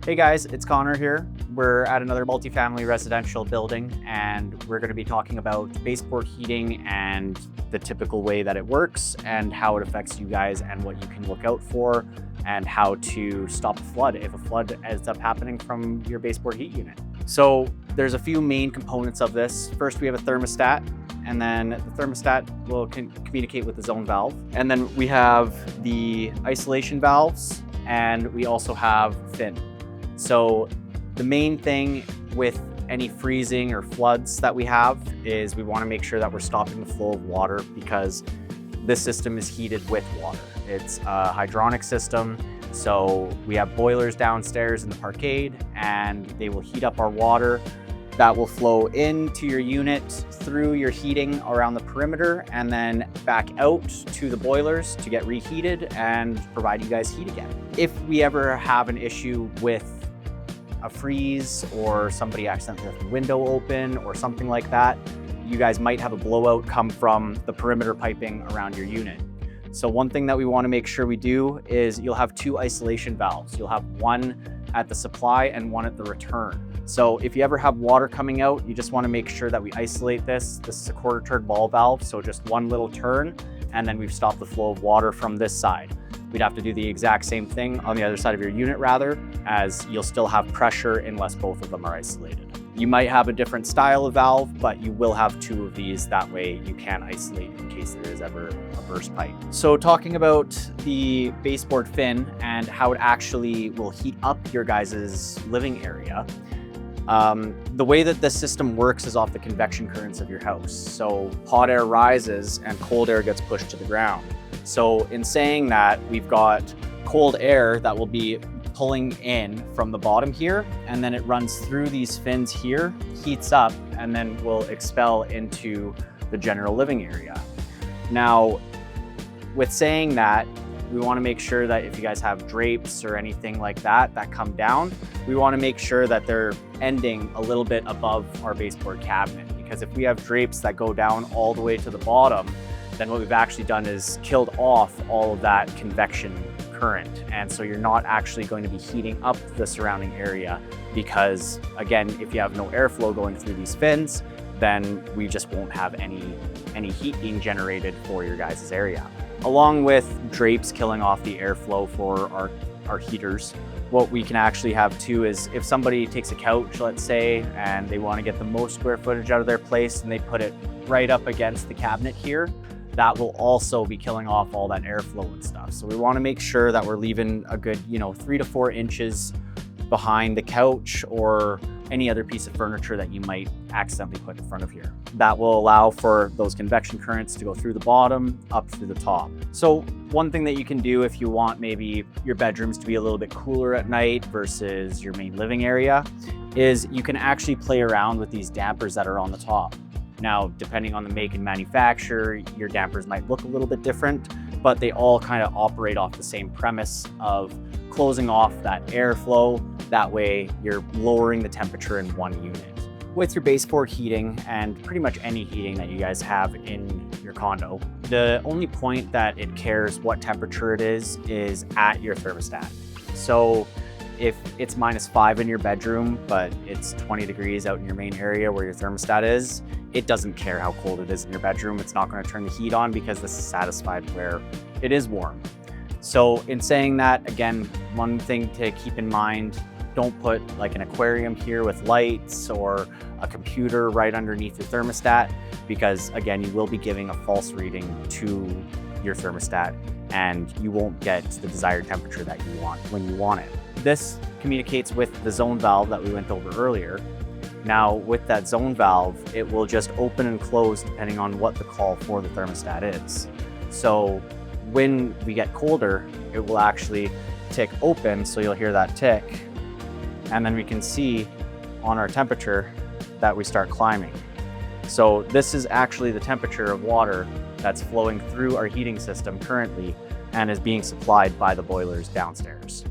Hey guys, it's Connor here. We're at another multifamily residential building and we're going to be talking about baseboard heating and the typical way that it works and how it affects you guys and what you can look out for and how to stop a flood if a flood ends up happening from your baseboard heat unit. So there's a few main components of this. First, we have a thermostat, and then the thermostat will communicate with the zone valve. And then we have the isolation valves, and we also have fin. So the main thing with any freezing or floods that we have is we want to make sure that we're stopping the flow of water because this system is heated with water. It's a hydronic system. So we have boilers downstairs in the parkade and they will heat up our water that will flow into your unit through your heating around the perimeter and then back out to the boilers to get reheated and provide you guys heat again. If we ever have an issue with a freeze or somebody accidentally left the window open or something like that, you guys might have a blowout come from the perimeter piping around your unit. So one thing that we want to make sure we do is you'll have two isolation valves. You'll have one at the supply and one at the return. So if you ever have water coming out, you just want to make sure that we isolate this. This is a quarter turn ball valve, so just one little turn, and then we've stopped the flow of water from this side. We'd have to do the exact same thing on the other side of your unit rather, as you'll still have pressure unless both of them are isolated. You might have a different style of valve, but you will have two of these. That way you can isolate in case there is ever a burst pipe. So talking about the baseboard fin and how it actually will heat up your guys' living area, the way that this system works is off the convection currents of your house. So hot air rises and cold air gets pushed to the ground. So in saying that, we've got cold air that will be pulling in from the bottom here, and then it runs through these fins here, heats up, and then will expel into the general living area. Now, with saying that, we want to make sure that if you guys have drapes or anything like that come down, we want to make sure that they're ending a little bit above our baseboard cabinet. Because if we have drapes that go down all the way to the bottom, then what we've actually done is killed off all of that convection current. And so you're not actually going to be heating up the surrounding area because, again, if you have no airflow going through these fins, then we just won't have any heat being generated for your guys' area. Along with drapes killing off the airflow for our heaters, what we can actually have too is if somebody takes a couch, let's say, and they want to get the most square footage out of their place and they put it right up against the cabinet here, that will also be killing off all that airflow and stuff. So we want to make sure that we're leaving a good, 3 to 4 inches behind the couch or any other piece of furniture that you might accidentally put in front of here. That will allow for those convection currents to go through the bottom, up through the top. So one thing that you can do if you want maybe your bedrooms to be a little bit cooler at night versus your main living area is you can actually play around with these dampers that are on the top. Now, depending on the make and manufacturer, your dampers might look a little bit different, but they all kind of operate off the same premise of closing off that airflow. That way you're lowering the temperature in one unit. With your baseboard heating and pretty much any heating that you guys have in your condo, the only point that it cares what temperature it is at your thermostat. So if it's -5 in your bedroom, but it's 20 degrees out in your main area where your thermostat is, it doesn't care how cold it is in your bedroom. It's not going to turn the heat on because this is satisfied where it is warm. So in saying that, again, one thing to keep in mind, don't put like an aquarium here with lights or a computer right underneath your thermostat, because again, you will be giving a false reading to your thermostat and you won't get the desired temperature that you want when you want it. This communicates with the zone valve that we went over earlier. Now with that zone valve, it will just open and close depending on what the call for the thermostat is. So when we get colder, it will actually tick open, so you'll hear that tick, and then we can see on our temperature that we start climbing. So this is actually the temperature of water that's flowing through our heating system currently and is being supplied by the boilers downstairs.